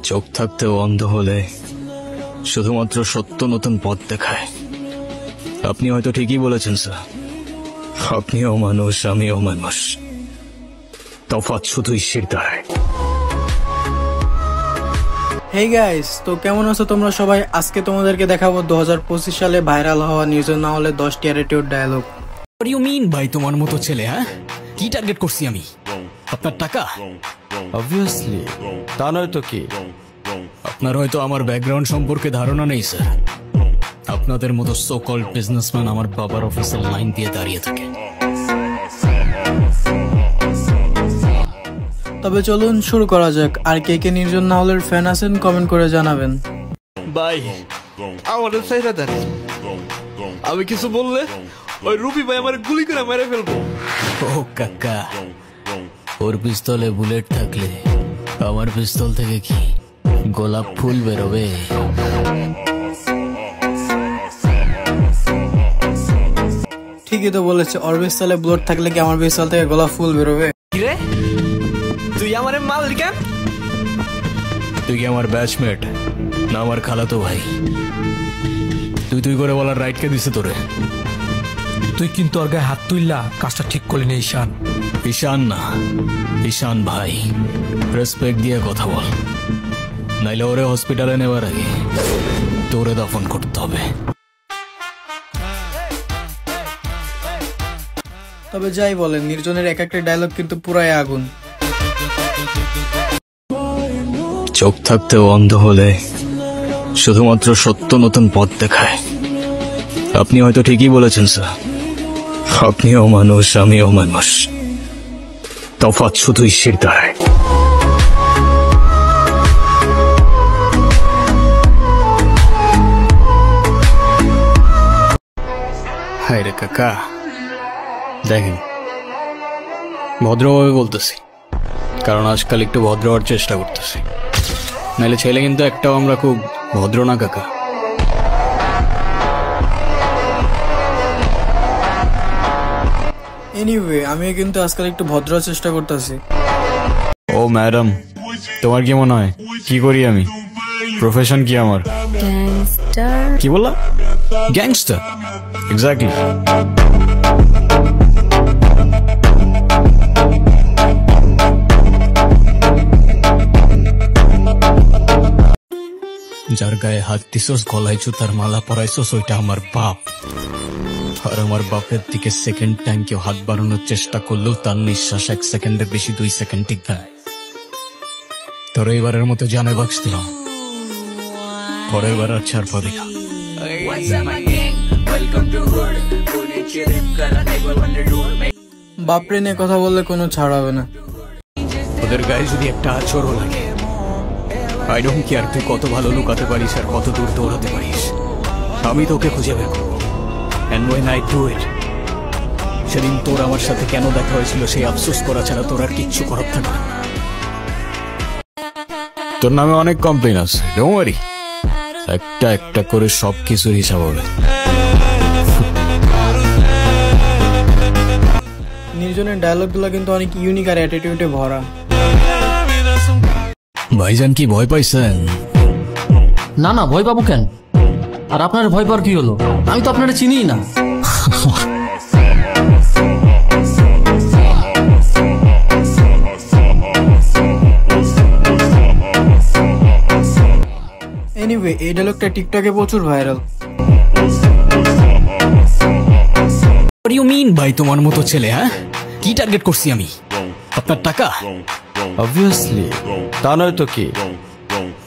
চোখ থাকতেও অন্ধ হলে শুধুমাত্র সত্য নতুন পথ দেখায়। আপনি হয়তো ঠিকই বলেছেন স্যার, আপনিও মানুষ আমিও মানুষ, তফাৎ শুধুই শিরদাঁড়ায়। হেই গাইস, তো কেমন আছো তোমরা সবাই? আজকে তোমাদেরকে দেখাবো 2025 সালে ভাইরাল হওয়া নিউজের না হলে 10টি attitude dialogue. What do you mean ভাই তোমার মতো ছেলে? হ্যাঁ, কি টার্গেট করছি আমি? আপনার টাকা? অবভিয়াসলি, তা নয় তো কি? আপনার হয়তো আমার ব্যাকগ্রাউন্ড সম্পর্কে ধারণা নেই স্যার। আপনাদের মতো সো কল্ড বিজনেসম্যান আমার বাবার অফিসের লাইন দিয়ে দাঁড়িয়ে থাকে। তবে চলুন শুরু করা যাক। আর কে কে নির্জন না হলের ফ্যান আছেন কমেন্ট করে জানাবেন। ভাই আমাদের চাইরা দেন, আমি কিছু বললে ওই রুবি ভাই আমার গুলি করে মেরে ফেলবো। ও কাকা, ওর পিস্তলে বুলেট থাকলে আমার পিস্তল থেকে কি গোলাপ ফুল বেরোবে? ঠিকই তো বলেছে, ওর পিস্তলে বুলেট থাকলে কি আমার পিস্তল থেকে গোলাপ ফুল বেরোবে? কিরে তুই আমারে মাল কেন? তুই কি আমার ব্যাচমেট না আমার খালাতো ভাই? তুই করে বলার রাইট কে দিছে তোরে? তুই কিন্তু ওর গায়ে হাত তুললা, কাজটা ঠিক করলি না ঈশান। ঈশান না, ঈশান ভাই, রেসপেক্ট দিয়ে কথা বল, নাইলে ওরে হসপিটালে নেওয়ার আগে তোরে দফন করতে হবে। তবে যাই বলেন, নির্জনের এক একটা ডায়লগ কিন্তু পুরাই আগুন। চোখ থাকতেও অন্ধ হলে শুধুমাত্র সত্য নতুন পথ দেখায়। আপনি হয়তো ঠিকই বলেছেন স্যার, আপনিও মানুষ আমিও মানুষ, তফাৎ শুধুই শিরদাঁড়ায়। হায় রে কাকা, দেখেন ভদ্রভাবে বলতেছি, কারণ আজকাল একটু ভদ্র হওয়ার চেষ্টা করতেছি, নাহলে ছেলে কিন্তু একটাও আমরা খুব ভদ্র না কাকা। এনিওয়ে, আমিও কিন্তু আজকাল একটু ভদ্র চেষ্টা করতেছি। ও ম্যাডাম, তোমার কি মনে হয় কি করি আমি? প্রফেশন কি আমার? গ্যাংস্টার। কি বললা? Gangster, exactly. যার গায়ে হাত দিছস, গলায় জুতার মালা পরাইছস, ওইটা আমার বাপ। আর আমার বাপের দিকে সেকেন্ড টাইম কেউ হাত বাড়ানোর চেষ্টা করলেও তার নিঃশ্বাস 1 সেকেন্ডের বেশি 2 সেকেন্ড টিকবে না। তোর এইবারের মতো জানে বাক্স দিলাম, পরের বার আর ছাড় পাবি না। বাপরে নিয়ে কথা বললে কোনো ছাড় হবে না। ওদের গায়ে যদি একটা আচরও লাগে, আই ডোন্ট কেয়ার তুই কত ভালো লুকাতে পারিস আর কত দূর দৌড়াতে পারিস, আমি তোকে খুঁজে বের করবো। And when I do it, সেদিন তোর আমার সাথে কেন দেখা হয়েছিল সেই আফসোস করা ছাড়া তোর আর কিচ্ছু করার থাকবে না। তোর নামে অনেক কমপ্লেন আছে, ডোন্ট ওয়ারি, একটা একটা করে সব কিছুর হিসাব হবে। নির্জনের ডায়লগগুলো কিন্তু অনেক ইউনিক আর অ্যাটিটিউডে ভরা। ভাইজান কি ভয় পাইছেন? না না, ভয় পাবো কেন? আর আপনার ভয় পাওয়ার কি হলো? আমি তো আপনারা চিনিই না। এনিওয়ে, এই ডায়লগটা টিকটকে প্রচুর viral. What do you mean ভাই তোমার মতো ছেলে? হ্যাঁ, কি টার্গেট করছি আমি? আপনার টাকা? অবভিয়াসলি, তা নয় তো কি?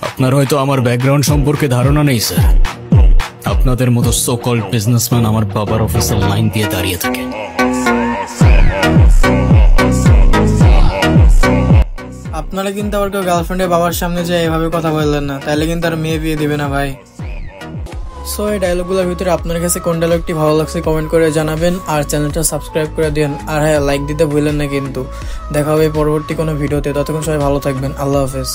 আপনার হয়তো আমার ব্যাকগ্রাউন্ড সম্পর্কে ধারণা নেই স্যার। আপনাদের মতো সো কল্ড বিজনেসম্যান আমার বাবার অফিসের লাইন দিয়ে দাঁড়িয়ে থাকে। আপনারা কিন্তু আবার কেউ গার্লফ্রেন্ডের বাবার সামনে যায় এভাবে কথা বললেন না, তাইলে কিন্তু আর মেয়ে বিয়ে দিবে না ভাই। সো এই ডায়লগগুলোর ভিতরে আপনার কাছে কোন ডায়লগটি ভালো লাগছে কমেন্ট করে জানাবেন, আর চ্যানেলটা সাবস্ক্রাইব করে দিন। আর হ্যাঁ, লাইক দিতে ভুলেন না কিন্তু। দেখা হবে পরবর্তী কোনো ভিডিওতে, ততক্ষণ সবাই ভালো থাকবেন। আল্লাহ হাফেজ।